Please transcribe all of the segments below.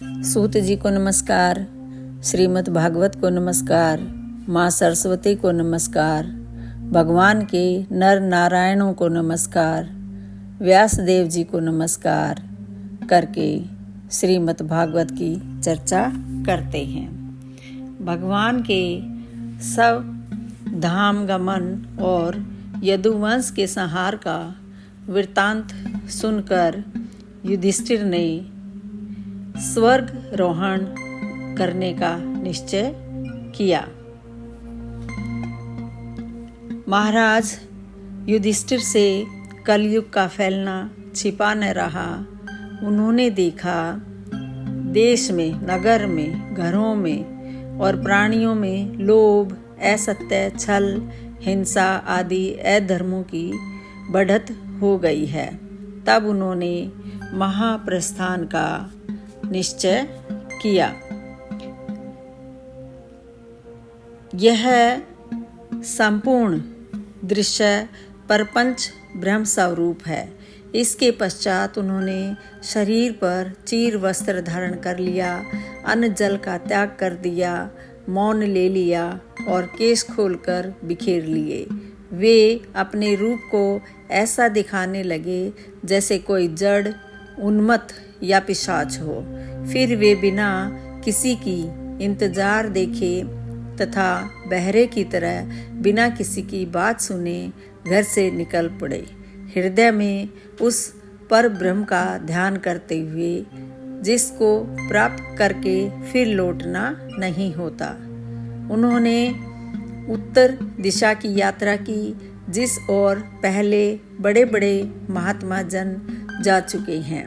सूत जी को नमस्कार, श्रीमद् भागवत को नमस्कार, माँ सरस्वती को नमस्कार, भगवान के नर नारायणों को नमस्कार, व्यास देव जी को नमस्कार करके श्रीमद् भागवत की चर्चा करते हैं। भगवान के सब धाम गमन और यदुवंश के संहार का वृत्तांत सुनकर युधिष्ठिर ने स्वर्गारोहण करने का निश्चय किया। महाराज युधिष्ठिर से कलयुग का फैलना छिपा न रहा। उन्होंने देखा देश में, नगर में, घरों में और प्राणियों में लोभ, असत्य, छल, हिंसा आदि अधर्मों की बढ़त हो गई है। तब उन्होंने महाप्रस्थान का निश्चय किया। यह संपूर्ण दृश्य प्रपंच ब्रह्म स्वरूप है। इसके पश्चात उन्होंने शरीर पर चीर वस्त्र धारण कर लिया, अन्न जल का त्याग कर दिया, मौन ले लिया और केश खोलकर बिखेर लिए। वे अपने रूप को ऐसा दिखाने लगे जैसे कोई जड़, उन्मत्त या पिशाच हो। फिर वे बिना किसी की इंतजार देखे तथा बहरे की तरह बिना किसी की बात सुने घर से निकल पड़े, हृदय में उस पर ब्रह्म का ध्यान करते हुए जिसको प्राप्त करके फिर लौटना नहीं होता। उन्होंने उत्तर दिशा की यात्रा की, जिस ओर पहले बड़े बड़े महात्मा जन जा चुके हैं।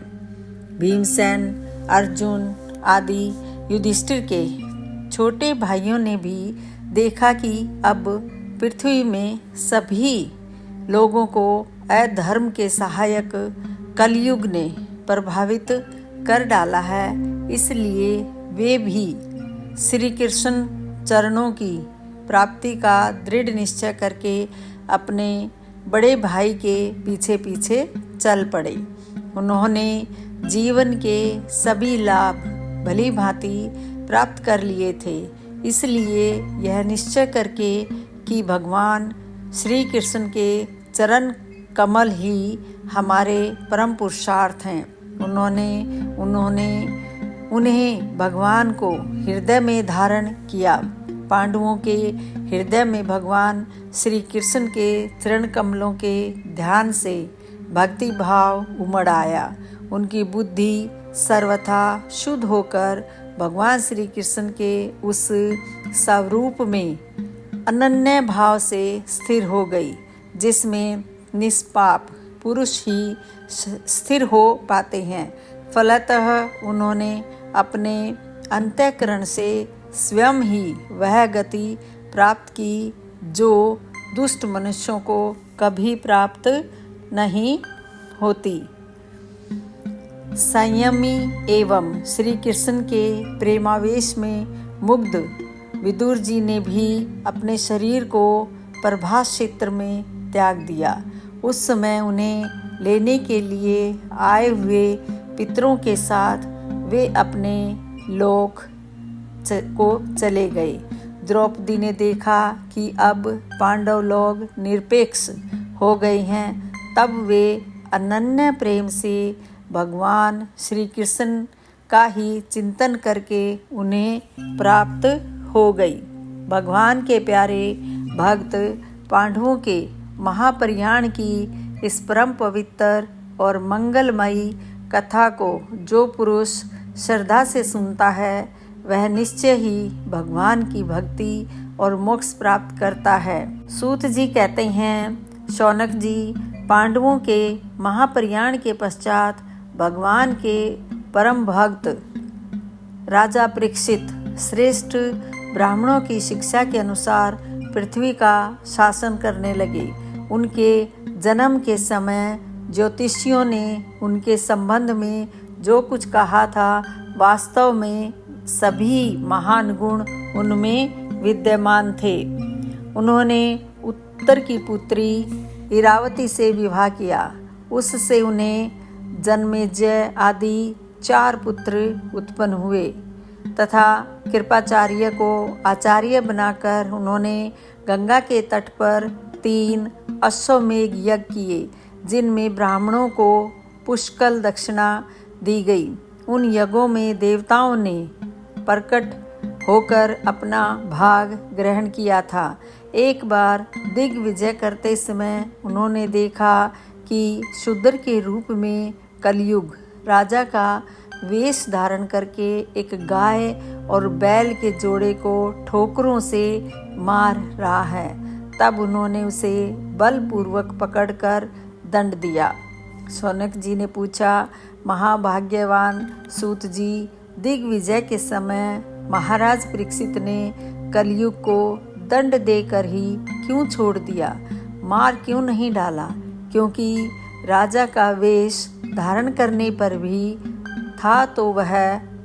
भीमसेन, अर्जुन आदि युधिष्ठिर के छोटे भाइयों ने भी देखा कि अब पृथ्वी में सभी लोगों को अधर्म के सहायक कलयुग ने प्रभावित कर डाला है। इसलिए वे भी श्री कृष्ण चरणों की प्राप्ति का दृढ़ निश्चय करके अपने बड़े भाई के पीछे पीछे चल पड़े। उन्होंने जीवन के सभी लाभ भली भांति प्राप्त कर लिए थे। इसलिए यह निश्चय करके कि भगवान श्री कृष्ण के चरण कमल ही हमारे परम पुरुषार्थ हैं, उन्हें भगवान को हृदय में धारण किया। पांडवों के हृदय में भगवान श्री कृष्ण के चरण कमलों के ध्यान से भक्ति भाव उमड़ आया। उनकी बुद्धि सर्वथा शुद्ध होकर भगवान श्री कृष्ण के उस स्वरूप में अनन्य भाव से स्थिर हो गई, जिसमें निष्पाप पुरुष ही स्थिर हो पाते हैं। फलतः उन्होंने अपने अंतःकरण से स्वयं ही वह गति प्राप्त की जो दुष्ट मनुष्यों को कभी प्राप्त नहीं होती। संयमी एवं श्री कृष्ण के प्रेमावेश में मुग्ध विदुर जी ने भी अपने शरीर को प्रभास क्षेत्र में त्याग दिया। उस समय उन्हें लेने के लिए आए हुए पितरों के साथ वे अपने लोक को चले गए। द्रौपदी ने देखा कि अब पांडव लोग निरपेक्ष हो गए हैं। तब वे अनन्य प्रेम से भगवान श्री कृष्ण का ही चिंतन करके उन्हें प्राप्त हो गई। भगवान के प्यारे भक्त पांडवों के महाप्रयाण की इस परम पवित्र और मंगलमयी कथा को जो पुरुष श्रद्धा से सुनता है, वह निश्चय ही भगवान की भक्ति और मोक्ष प्राप्त करता है। सूत जी कहते हैं, शौनक जी, पांडवों के महाप्रयाण के पश्चात भगवान के परम भक्त राजा परीक्षित श्रेष्ठ ब्राह्मणों की शिक्षा के अनुसार पृथ्वी का शासन करने लगे। उनके जन्म के समय ज्योतिषियों ने उनके संबंध में जो कुछ कहा था, वास्तव में सभी महान गुण उनमें विद्यमान थे। उन्होंने उत्तर की पुत्री इरावती से विवाह किया। उससे उन्हें जन्मेजय आदि 4 पुत्र उत्पन्न हुए तथा कृपाचार्य को आचार्य बनाकर उन्होंने गंगा के तट पर 3 अश्वमेध यज्ञ किए, जिनमें ब्राह्मणों को पुष्कल दक्षिणा दी गई। उन यज्ञों में देवताओं ने प्रकट होकर अपना भाग ग्रहण किया था। एक बार दिग्विजय करते समय उन्होंने देखा कि शूद्र के रूप में कलयुग राजा का वेश धारण करके एक गाय और बैल के जोड़े को ठोकरों से मार रहा है। तब उन्होंने उसे बलपूर्वक पकड़कर दंड दिया। शौनक जी ने पूछा, महाभाग्यवान सूत जी, दिग्विजय के समय महाराज परीक्षित ने कलयुग को दंड देकर ही क्यों छोड़ दिया, मार क्यों नहीं डाला? क्योंकि राजा का वेश धारण करने पर भी था तो वह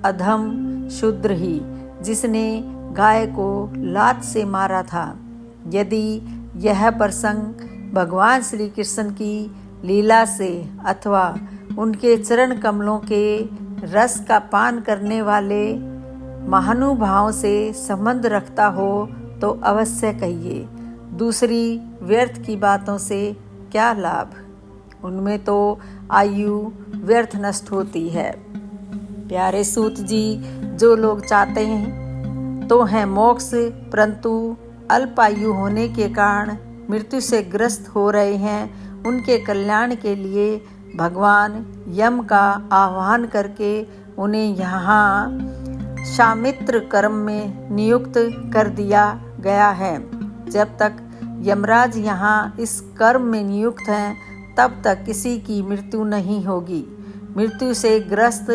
अधम शूद्र ही, जिसने गाय को लात से मारा था। यदि यह प्रसंग भगवान श्री कृष्ण की लीला से अथवा उनके चरण कमलों के रस का पान करने वाले महानुभावों से संबंध रखता हो तो अवश्य कहिए। दूसरी व्यर्थ की बातों से क्या लाभ? उनमें तो आयु व्यर्थ नष्ट होती है। प्यारे सूत जी, जो लोग चाहते हैं तो हैं मोक्ष, परंतु अल्पायु होने के कारण मृत्यु से ग्रस्त हो रहे हैं, उनके कल्याण के लिए भगवान यम का आह्वान करके उन्हें यहाँ शामित्र कर्म में नियुक्त कर दिया गया है। जब तक यमराज यहाँ इस कर्म में नियुक्त हैं, तब तक किसी की मृत्यु नहीं होगी। मृत्यु से ग्रस्त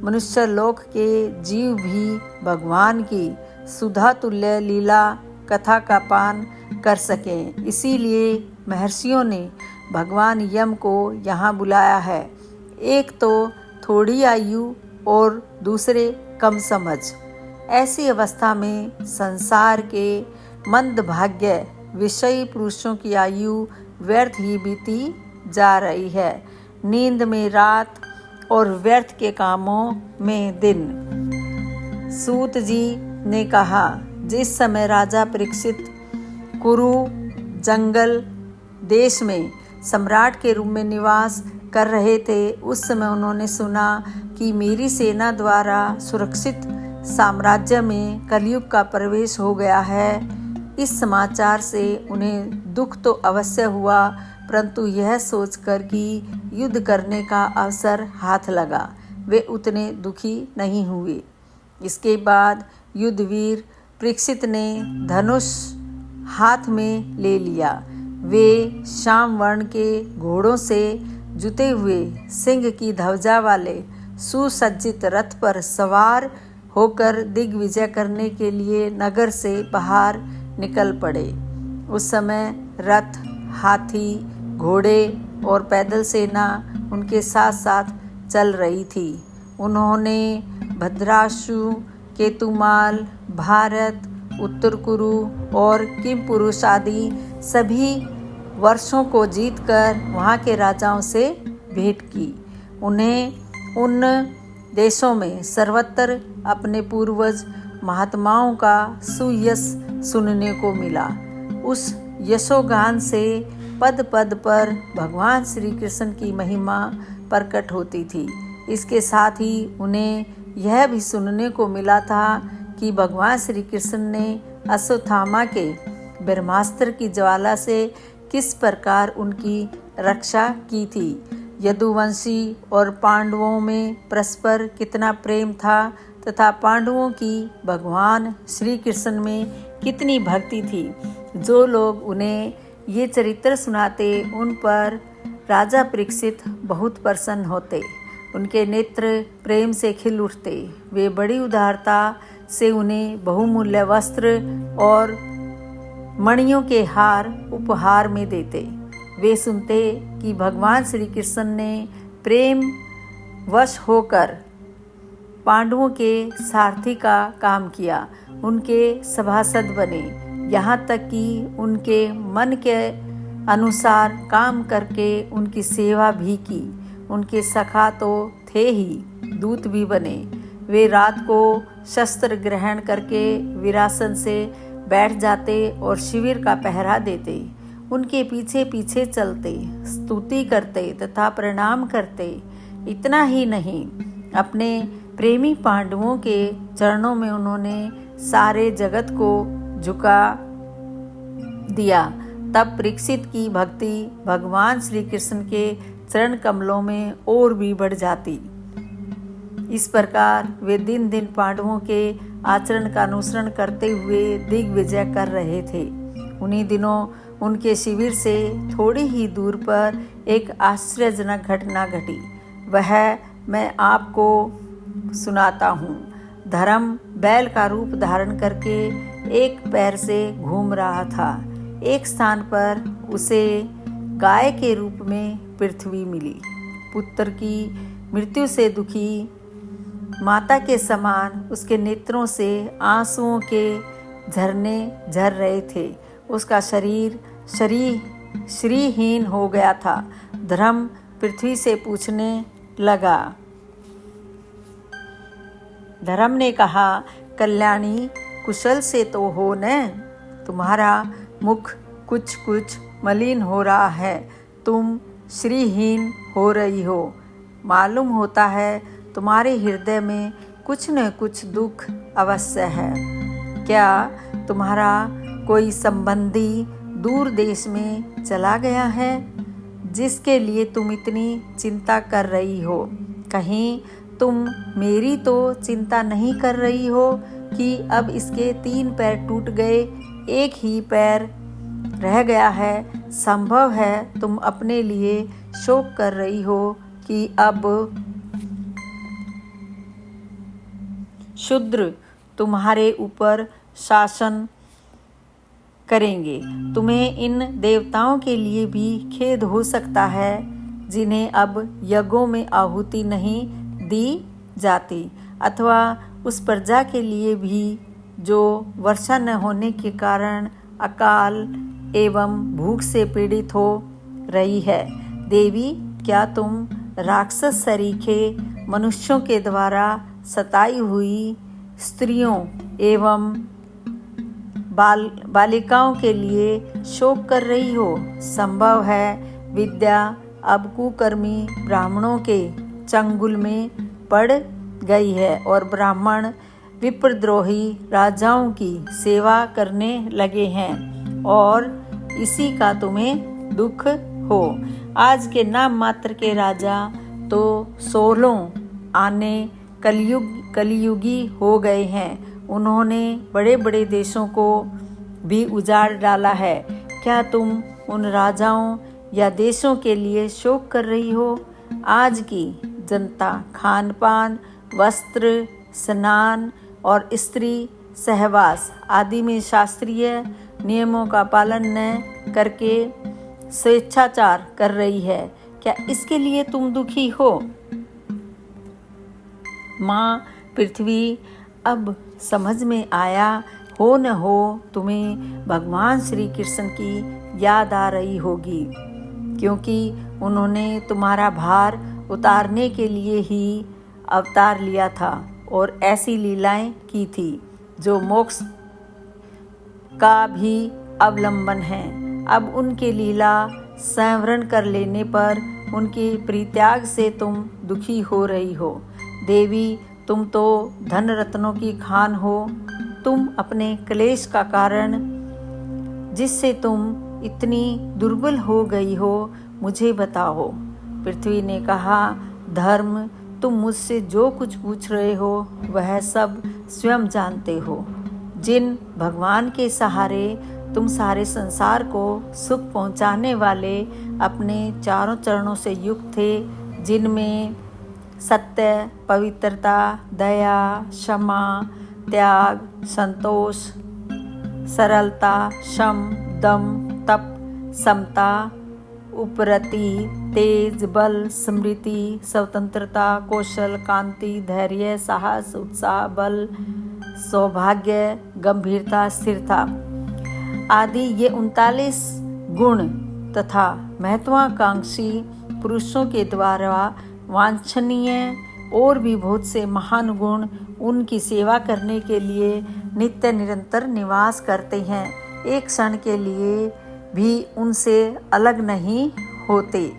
मनुष्य लोक के जीव भी भगवान की सुधा तुल्य लीला कथा का पान कर सकें। इसीलिए महर्षियों ने भगवान यम को यहाँ बुलाया है। एक तो थोड़ी आयु और दूसरे कम समझ। ऐसी अवस्था में संसार के मंदभाग्य विषयी पुरुषों की आयु व्यर्थ ही बीती जा रही है। नींद में रात और व्यर्थ के कामों में दिन। सूत जी ने कहा, जिस समय राजा परीक्षित कुरु जंगल देश में सम्राट के रूप में निवास कर रहे थे, उस समय उन्होंने सुना कि मेरी सेना द्वारा सुरक्षित साम्राज्य में कलयुग का प्रवेश हो गया है। इस समाचार से उन्हें दुख तो अवश्य हुआ, परंतु यह सोचकर कि युद्ध करने का अवसर हाथ लगा, वे उतने दुखी नहीं हुए। इसके बाद युद्धवीर परीक्षित ने धनुष हाथ में ले लिया। वे श्याम वर्ण के घोड़ों से जुते हुए सिंह की ध्वजा वाले सुसज्जित रथ पर सवार होकर दिग्विजय करने के लिए नगर से बाहर निकल पड़े। उस समय रथ, हाथी, घोड़े और पैदल सेना उनके साथ साथ चल रही थी। उन्होंने भद्राशु, केतुमाल, भारत, उत्तर कुरु और किमपुरुष आदि सभी वर्षों को जीतकर वहाँ के राजाओं से भेंट की। उन्हें उन देशों में सर्वत्र अपने पूर्वज महात्माओं का सुयश सुनने को मिला। उस यशोगान से पद पद पर भगवान श्री कृष्ण की महिमा प्रकट होती थी। इसके साथ ही उन्हें यह भी सुनने को मिला था कि भगवान श्री कृष्ण ने अश्वत्थामा के ब्रह्मास्त्र की ज्वाला से किस प्रकार उनकी रक्षा की थी। यदुवंशी और पांडवों में परस्पर कितना प्रेम था तथा पांडवों की भगवान श्री कृष्ण में कितनी भक्ति थी। जो लोग उन्हें ये चरित्र सुनाते, उन पर राजा परीक्षित बहुत प्रसन्न होते। उनके नेत्र प्रेम से खिल उठते। वे बड़ी उदारता से उन्हें बहुमूल्य वस्त्र और मणियों के हार उपहार में देते। वे सुनते कि भगवान श्री कृष्ण ने प्रेम वश होकर पांडवों के सारथी का काम किया, उनके सभासद बने, यहाँ तक कि उनके मन के अनुसार काम करके उनकी सेवा भी की। उनके सखा तो थे ही, दूत भी बने। वे रात को शस्त्र ग्रहण करके वीरासन से बैठ जाते और शिविर का पहरा देते। उनके पीछे पीछे चलते, स्तुति करते तथा प्रणाम करते। इतना ही नहीं, अपने प्रेमी पांडवों के चरणों में उन्होंने सारे जगत को झुका दिया। तब परीक्षित की भक्ति भगवान श्री कृष्ण के चरण कमलों में और भी बढ़ जाती। इस प्रकार वे दिन दिन पांडवों के आचरण का अनुसरण करते हुए दिग्विजय कर रहे थे। उन्हीं दिनों उनके शिविर से थोड़ी ही दूर पर एक आश्चर्यजनक घटना घटी। वह मैं आपको सुनाता हूँ। धर्म बैल का रूप धारण करके एक पैर से घूम रहा था। एक स्थान पर उसे गाय के रूप में पृथ्वी मिली। पुत्र की मृत्यु से दुखी माता के समान उसके नेत्रों से आंसुओं के झरने झर रहे थे। उसका शरीर श्रीहीन हो गया था। धर्म पृथ्वी से पूछने लगा। धर्म ने कहा, कल्याणी, कुशल से तो हो न? तुम्हारा मुख कुछ कुछ मलिन हो रहा है। तुम श्रीहीन हो रही हो। मालूम होता है तुम्हारे हृदय में कुछ न कुछ दुख अवश्य है। क्या तुम्हारा कोई संबंधी दूर देश में चला गया है, जिसके लिए तुम इतनी चिंता कर रही हो? कहीं तुम मेरी तो चिंता नहीं कर रही हो कि अब इसके 3 पैर टूट गए, एक ही पैर रह गया है? संभव है तुम अपने लिए शोक कर रही हो कि अब शूद्र तुम्हारे ऊपर शासन करेंगे। तुम्हें इन देवताओं के लिए भी खेद हो सकता है, जिन्हें अब यज्ञों में आहुति नहीं दी जाती, अथवा उस प्रजा के लिए भी जो वर्षा न होने के कारण अकाल एवं भूख से पीड़ित हो रही है। देवी, क्या तुम राक्षस सरीखे मनुष्यों के द्वारा सताई हुई स्त्रियों एवं बालिकाओं के लिए शोक कर रही हो? संभव है विद्या अब कुकर्मी ब्राह्मणों के चंगुल में पड़ गई है और ब्राह्मण विप्रद्रोही राजाओं की सेवा करने लगे हैं और इसी का तुम्हें दुख हो। आज के नाम मात्र के राजा तो 16 आने कलियुगी हो गए हैं। उन्होंने बड़े बड़े देशों को भी उजाड़ डाला है। क्या तुम उन राजाओं या देशों के लिए शोक कर रही हो? आज की जनता खान पान, वस्त्र, स्नान और स्त्री सहवास आदि में शास्त्रीय नियमों का पालन न करके स्वेच्छाचार कर रही है। क्या इसके लिए तुम दुखी हो? माँ पृथ्वी, अब समझ में आया हो न हो तुम्हें भगवान श्री कृष्ण की याद आ रही होगी, क्योंकि उन्होंने तुम्हारा भार उतारने के लिए ही अवतार लिया था और ऐसी लीलाएं की थी जो मोक्ष का भी अवलंबन है। अब उनके लीला संवरण कर लेने पर उनके परित्याग से तुम दुखी हो रही हो। देवी, तुम तो धन रत्नों की खान हो। तुम अपने क्लेश का कारण, जिससे तुम इतनी दुर्बल हो गई हो, मुझे बताओ। पृथ्वी ने कहा, धर्म, तुम मुझसे जो कुछ पूछ रहे हो वह सब स्वयं जानते हो। जिन भगवान के सहारे तुम सारे संसार को सुख पहुंचाने वाले अपने चारों चरणों से युक्त थे, जिनमें सत्य, पवित्रता, दया, क्षमा, त्याग, संतोष, सरलता, शम, दम, तप, समता, उपरति, तेज, बल, स्मृति, स्वतंत्रता, कौशल, कांति, धैर्य, साहस, उत्साह, बल, सौभाग्य, गंभीरता, स्थिरता आदि ये 39 गुण तथा महत्वाकांक्षी पुरुषों के द्वारा वांछनीय और भी बहुत से महान गुण उनकी सेवा करने के लिए नित्य निरंतर निवास करते हैं, एक क्षण के लिए भी उनसे अलग नहीं होते।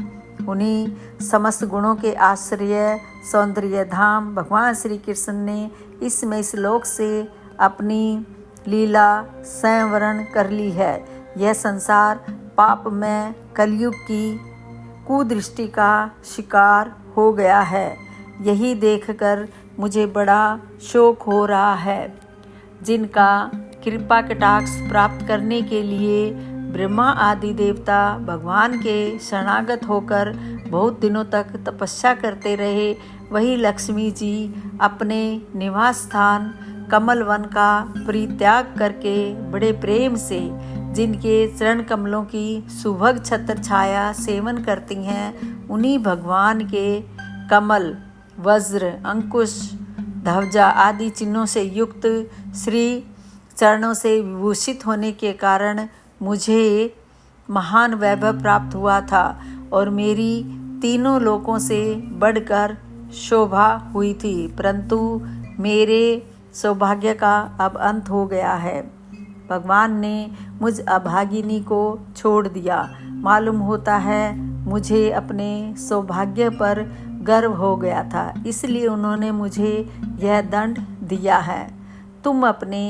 उन्हीं समस्त गुणों के आश्रय सौंदर्य धाम भगवान श्री कृष्ण ने इसमें श्लोक से अपनी लीला संवरण कर ली है। यह संसार पापमय कलयुग की कुदृष्टि का शिकार हो गया है। यही देखकर मुझे बड़ा शोक हो रहा है। जिनका कृपा कटाक्ष प्राप्त करने के लिए ब्रह्मा आदि देवता भगवान के शरणागत होकर बहुत दिनों तक तपस्या करते रहे, वही लक्ष्मी जी अपने निवास स्थान कमल वन का परित्याग करके बड़े प्रेम से जिनके चरण कमलों की सुभग छत्र छाया सेवन करती हैं, उन्हीं भगवान के कमल वज्र अंकुश ध्वजा आदि चिन्हों से युक्त श्री चरणों से विभूषित होने के कारण मुझे महान वैभव प्राप्त हुआ था और मेरी तीनों लोकों से बढ़कर शोभा हुई थी। परंतु मेरे सौभाग्य का अब अंत हो गया है। भगवान ने मुझ अभागिनी को छोड़ दिया। मालूम होता है मुझे अपने सौभाग्य पर गर्व हो गया था, इसलिए उन्होंने मुझे यह दंड दिया है। तुम अपने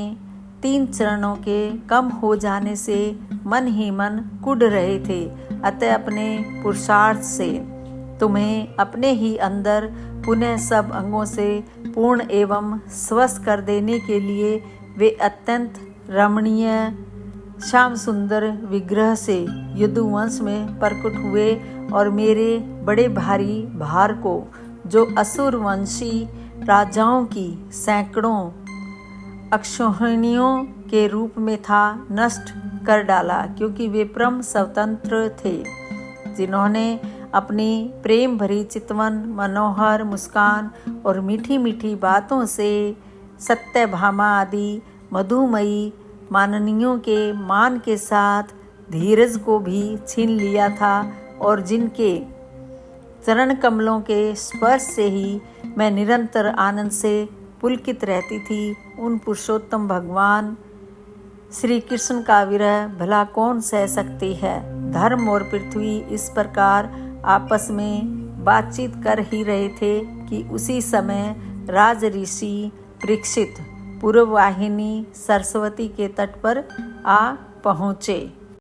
3 चरणों के कम हो जाने से मन ही मन कुढ़ रहे थे, अतः अपने पुरुषार्थ से तुम्हें अपने ही अंदर पुनः सब अंगों से पूर्ण एवं स्वस्थ कर देने के लिए वे अत्यंत रमणीय श्याम सुंदर विग्रह से यदुवंश में प्रकट हुए और मेरे बड़े भारी भार को, जो असुर वंशी राजाओं की सैकड़ों अक्षौहिणियों के रूप में था, नष्ट कर डाला, क्योंकि वे परम स्वतंत्र थे, जिन्होंने अपनी प्रेम भरी चितवन मनोहर मुस्कान और मीठी मीठी बातों से सत्यभामा आदि मधुमयी माननियों के मान के साथ धीरज को भी छीन लिया था और जिनके चरण कमलों के स्पर्श से ही मैं निरंतर आनंद से पुलकित रहती थी, उन पुरुषोत्तम भगवान श्री कृष्ण का विरह भला कौन सह सकती है। धर्म और पृथ्वी इस प्रकार आपस में बातचीत कर ही रहे थे कि उसी समय राज ऋषि परीक्षित पूर्व वाहिनी सरस्वती के तट पर आ पहुँचे।